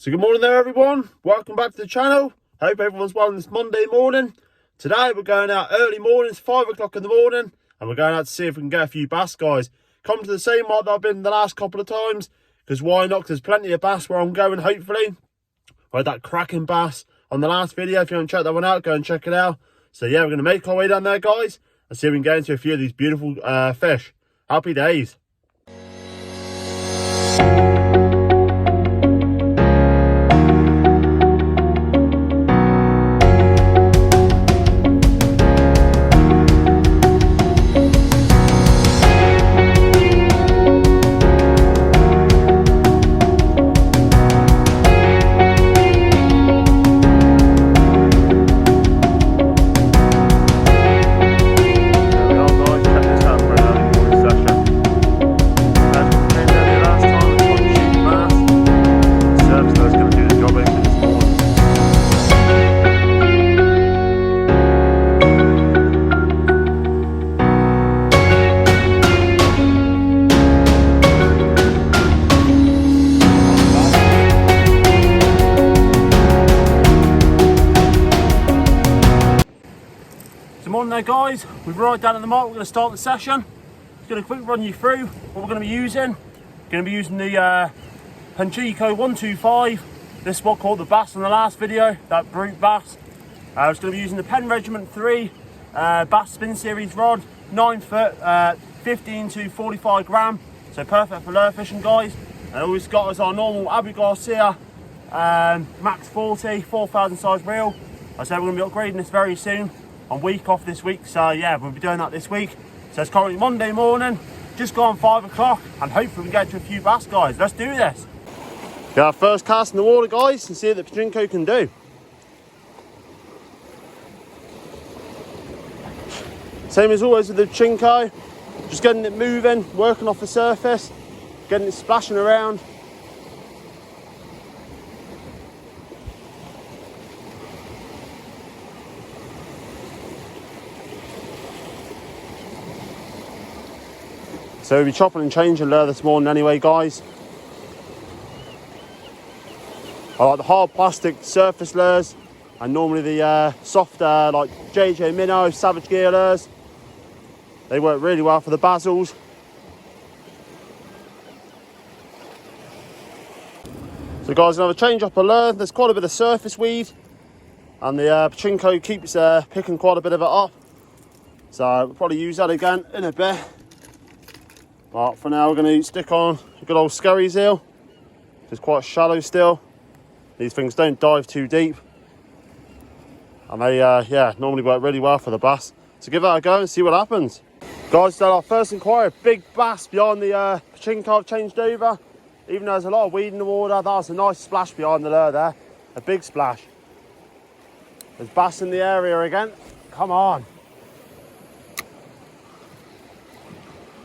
So good morning there everyone, welcome back to the channel. Hope everyone's well on this Monday morning. Today we're going out early morning, it's 5 o'clock in the morning, and we're going out to see if we can get a few bass, guys. Come to the same mark that I've been the last couple of times, because why not? There's plenty of bass where I'm going, hopefully. I had that cracking bass on the last video. If you haven't checked that one out, go and check it out. So yeah, we're going to make our way down there, guys, and see if we can get into a few of these beautiful fish. Happy days. Morning there guys, we've arrived down at the mark. We're going to start the session. Just going to quickly run you through what we're going to be using. Going to be using the Panchico 125, this is what I called the bass in the last video, that brute bass. I was going to be using the Penn Regiment 3 bass spin series rod, 9 foot, 15 to 45 gram, so perfect for lure fishing, guys. And all we've got is our normal Abu Garcia max 40 4,000 size reel. I said we're going to be upgrading this very soon. I'm week off this week, so yeah, we'll be doing that this week. So it's currently Monday morning, just gone 5 o'clock, and hopefully we get to a few bass, guys. Let's do this. Get our first cast in the water, guys, and see what the Pachinko can do. Same as always with the Pachinko, just getting it moving, working off the surface, getting it splashing around. So we'll be chopping and changing lure this morning anyway, guys. I like the hard plastic surface lures, and normally the softer like JJ Minnow, Savage Gear lures. They work really well for the bassels. So guys, another change up a lure. There's quite a bit of surface weed, and the Pachinko keeps picking quite a bit of it up. So we'll probably use that again in a bit. But for now, we're going to stick on a good old scurry eel. It's quite shallow still. These things don't dive too deep, and they yeah, normally work really well for the bass. So give that a go and see what happens. Guys, so our first inquiry, big bass behind the Pachinko I've changed over. Even though there's a lot of weed in the water, that was a nice splash behind the lure there. A big splash. There's bass in the area again. Come on.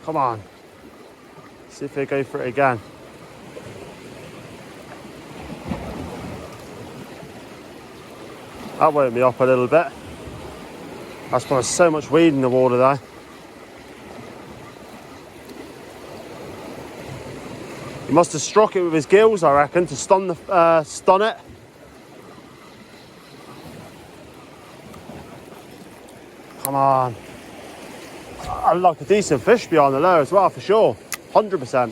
Come on. See if they go for it again. That woke me up a little bit. That's why there's so much weed in the water there. He must have struck it with his gills, I reckon, to stun it. Come on. I like a decent fish behind the lure as well, for sure. 100%.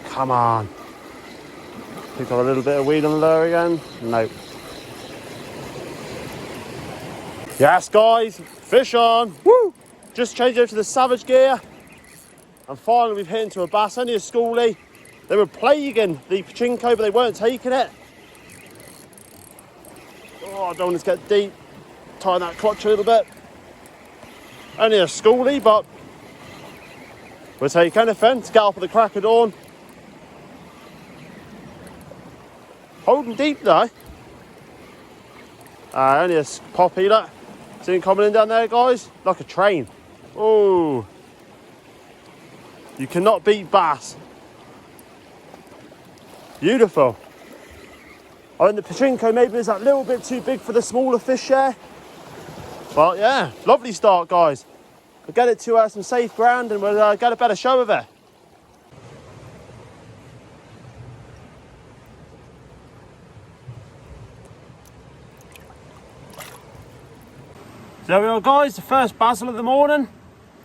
Come on. Picked up a little bit of weed on the lure again. Nope. Yes, guys, fish on. Woo! Just changed over to the Savage Gear, and finally we've hit into a bass. Only a schoolie. They were plaguing the Pachinko, but they weren't taking it. Oh, I don't want to get deep. Tying that clutch a little bit. Only a schoolie, but we'll take anything to get up at the crack of dawn. Holding deep though. Only a poppy, look. See him coming in down there, guys? Like a train. Oh, you cannot beat bass. Beautiful. I think the pachinko maybe is a little bit too big for the smaller fish there. But yeah, lovely start, guys. We'll get it to some safe ground and we'll get a better show of it. So there we are, guys, the first basil of the morning.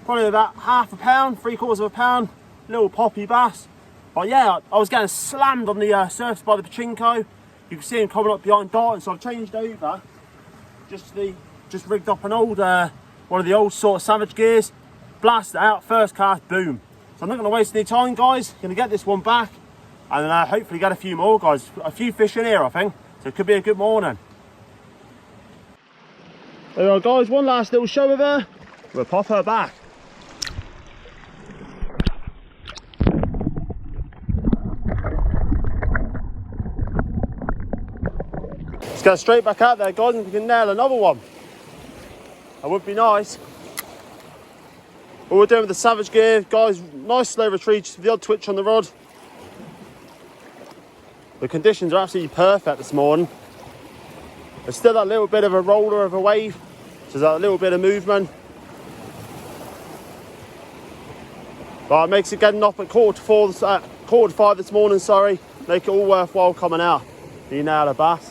Probably about half a pound, 3/4 of a pound, little poppy bass. But yeah, I was getting slammed on the surface by the pachinko. You can see him coming up behind darting, so I've changed over. Just rigged up an old, one of the old sort of Savage gears. Blast it out, first cast, boom. So I'm not going to waste any time, guys. Going to get this one back and then hopefully get a few more, guys. A few fish in here, I think. So it could be a good morning. There we are, guys. One last little show of her. We'll pop her back. Let's go straight back out there, guys, and we can nail another one. That would be nice. What we're doing with the Savage gear, guys, nice slow retrieve, just the odd twitch on the rod. The conditions are absolutely perfect this morning. There's still that little bit of a roller of a wave, so there's that little bit of movement. But it makes it getting up at quarter to five this morning, sorry. Make it all worthwhile coming out. You nail a bass.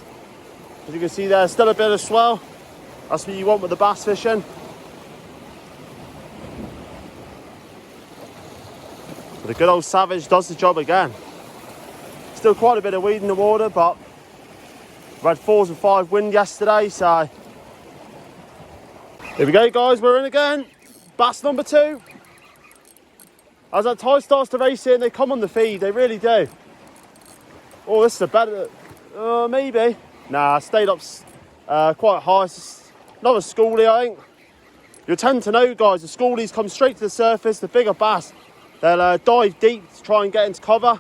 As you can see there's still a bit of swell. That's what you want with the bass fishing. But the good old Savage does the job again. Still quite a bit of weed in the water, but we had 4s and 5 wind yesterday, so here we go, guys, we're in again. Bass number 2. As that tide starts to race in, they come on the feed, they really do. Oh, this is a better, maybe. Nah, I stayed up quite high. It's another schoolie, I think. You'll tend to know, guys, the schoolies come straight to the surface. The bigger bass, they'll dive deep to try and get into cover.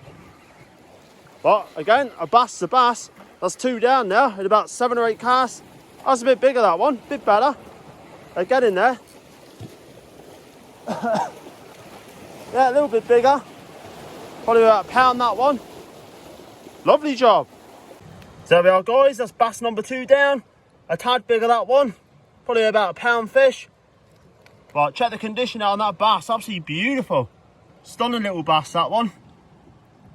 But again, a bass is a bass. That's 2 down now in about 7 or 8 casts. That's a bit bigger, that one, a bit better. Get in there. Yeah, a little bit bigger. Probably about a pound, that one. Lovely job. So there we are, guys, that's bass number 2 down. A tad bigger, that one. Probably about a pound fish. But check the condition out on that bass, absolutely beautiful. Stunning little bass, that one.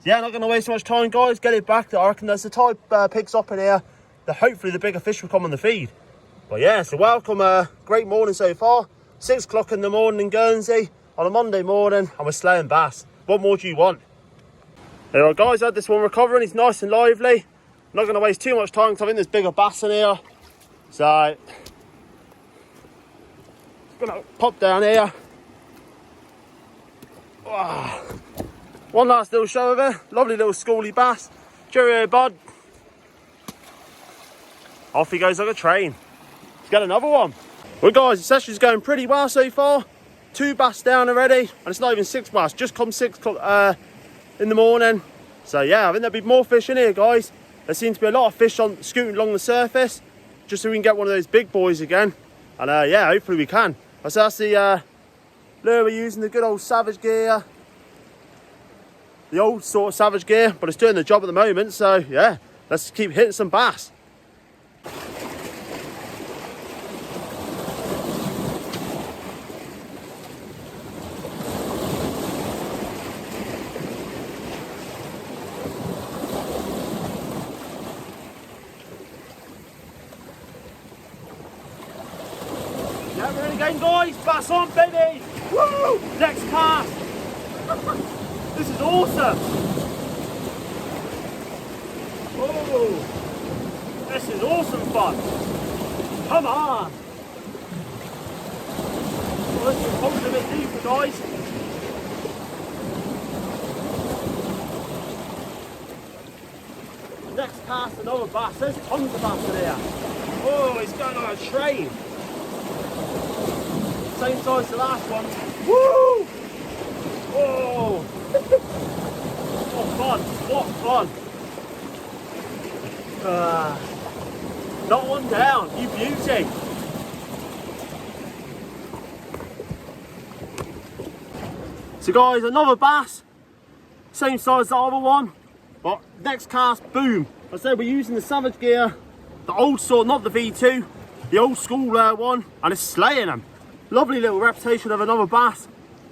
So yeah, not going to waste so much time, guys. Get it back. I reckon as the tide picks up in here, hopefully the bigger fish will come on the feed. But yeah, so welcome. Great morning so far. 6 o'clock in the morning in Guernsey on a Monday morning, and we're slaying bass. What more do you want? There we are, guys. I had this one recovering. It's nice and lively. Not going to waste too much time because I think there's bigger bass in here. So I'm going to pop down here. Wow. One last little show of it. Lovely little schoolie bass. Cheerio, bud. Off he goes like a train. Let's get another one. Well, guys, the session's going pretty well so far. 2 bass down already, and it's not even 6 bass. Just come 6 o'clock in the morning. So yeah, I think there'll be more fish in here, guys. There seems to be a lot of fish scooting along the surface, just so we can get one of those big boys again. And yeah, hopefully we can. So that's the lure we're using, the good old Savage gear. The old sort of Savage gear, but it's doing the job at the moment. So yeah, let's keep hitting some bass. Yeah, we're in again, guys. Bass on, baby. Woo! Next cast. This is awesome. Oh, this is awesome fun. Come on. Well, this is probably a bit deeper, guys. Next cast, another bass. There's tons of bass in here. Oh, it's going on a train. Same size as the last one. Woo! Oh! What fun! What fun! Not one down, you beauty! So guys, another bass, same size as the other one, but next cast, boom. I said we're using the Savage Gear, the old sort, not the V2, the old school one, and it's slaying them. Lovely little reputation of another bass.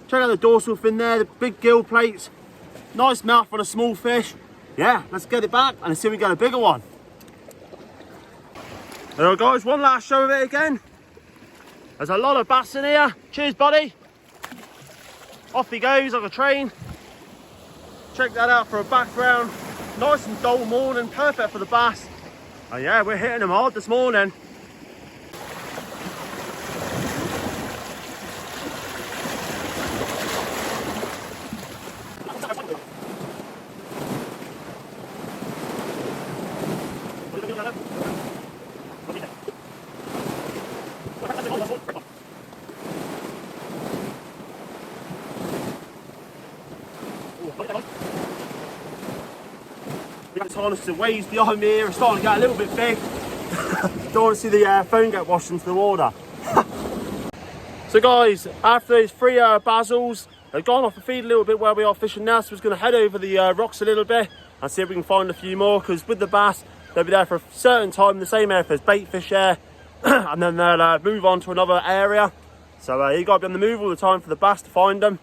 Check out the dorsal fin there, the big gill plates, nice mouth on a small fish. Yeah, let's get it back and see if we get a bigger one. Alright guys, one last show of it again. There's a lot of bass in here. Cheers buddy. Off he goes like a train. Check that out for a background. Nice and dull morning, perfect for the bass. Oh yeah, we're hitting them hard this morning. The waves behind me here are starting to get a little bit big. Don't want to see the phone get washed into the water. So guys, after these 3 basils, they've gone off the feed a little bit where we are fishing now, so we're going to head over the rocks a little bit and see if we can find a few more, because with the bass they'll be there for a certain time in the same area if there's bait fish there, and then they'll move on to another area. So you got to be on the move all the time for the bass to find them.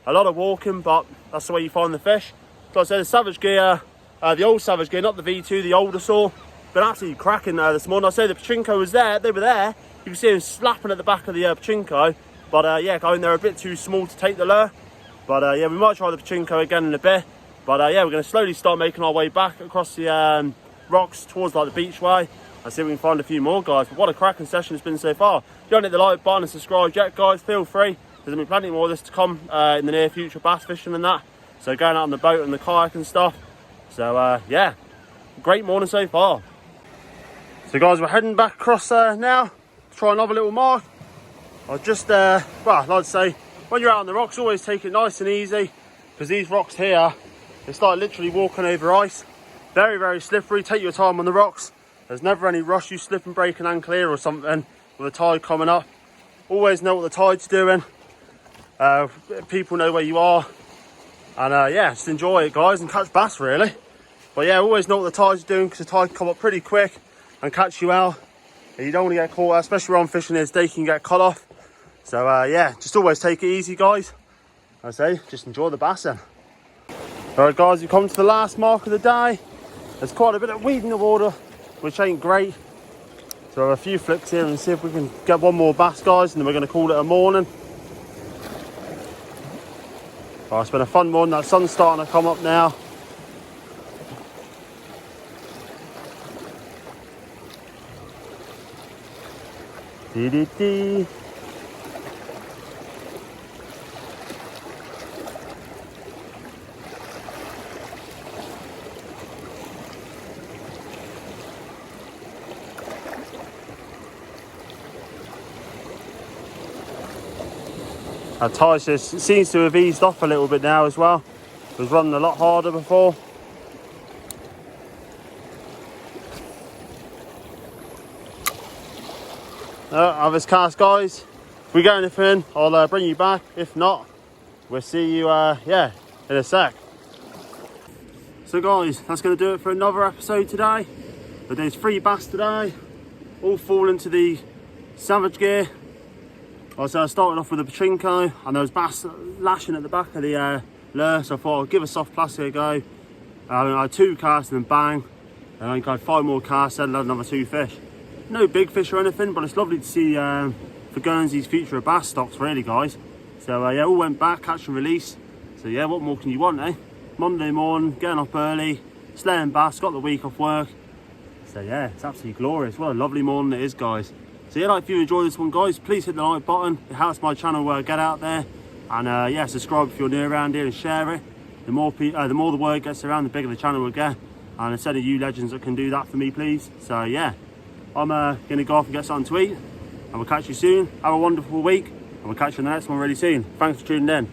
A lot of walking, but that's the way you find the fish. So I said the Savage Gear, the old Savage Gear, not the V2, the older saw, been absolutely cracking this morning. I say the pachinko was there, they were there. You can see them slapping at the back of the pachinko, but yeah, going they're a bit too small to take the lure. But yeah, we might try the pachinko again in a bit. But yeah, we're going to slowly start making our way back across the rocks towards like the beach way and see if we can find a few more guys. But what a cracking session it's been so far. If you haven't hit the like button and subscribe yet guys, feel free. There's going to be plenty more of this to come in the near future, bass fishing and that. So going out on the boat and the kayak and stuff. So yeah, great morning so far. So guys, we're heading back across now to try another little mark. I just, well, like I say, when you're out on the rocks, always take it nice and easy, because these rocks here, it's like literally walking over ice. Very, very slippery. Take your time on the rocks. There's never any rush. You slip and break an ankle here or something with a tide coming up. Always know what the tide's doing. People know where you are. And yeah, just enjoy it guys and catch bass really. But yeah, always know what the tide's doing, because the tide come up pretty quick and catch you out. And you don't want to get caught out, especially where I'm fishing this day, you can get cut off. So yeah, just always take it easy guys. I say, just enjoy the bass then. Alright guys, we've come to the last mark of the day. There's quite a bit of weed in the water, which ain't great. So I have a few flicks here and see if we can get one more bass guys, and then we're going to call it a morning. Oh, it's been a fun morning. That sun's starting to come up now. Dee-dee-dee. Our tide just seems to have eased off a little bit now as well. It was running a lot harder before. Have this cast guys. If we get anything, I'll bring you back. If not, we'll see you yeah, in a sec. So guys, that's going to do it for another episode today. But there's 3 bass today, all fall into the Savage Gear. So I started off with a pachinko, and there was bass lashing at the back of the lure, so I thought I'd give a soft plastic a go. I had 2 casts and then bang, and I got 5 more casts, and another 2 fish. No big fish or anything, but it's lovely to see for Guernsey's future of bass stocks really guys. So yeah, all went back, catch and release. So yeah, what more can you want, eh? Monday morning, getting up early, slaying bass, got the week off work. So yeah, it's absolutely glorious. What a lovely morning it is guys. So yeah, like, if you enjoy this one guys, please hit the like button. It helps my channel get out there. And yeah, subscribe if you're new around here and share it. The more the word gets around, the bigger the channel will get. And instead of you legends that can do that for me please. So yeah, I'm going to go off and get something to eat. And we'll catch you soon. Have a wonderful week. And we'll catch you in the next one really soon. Thanks for tuning in.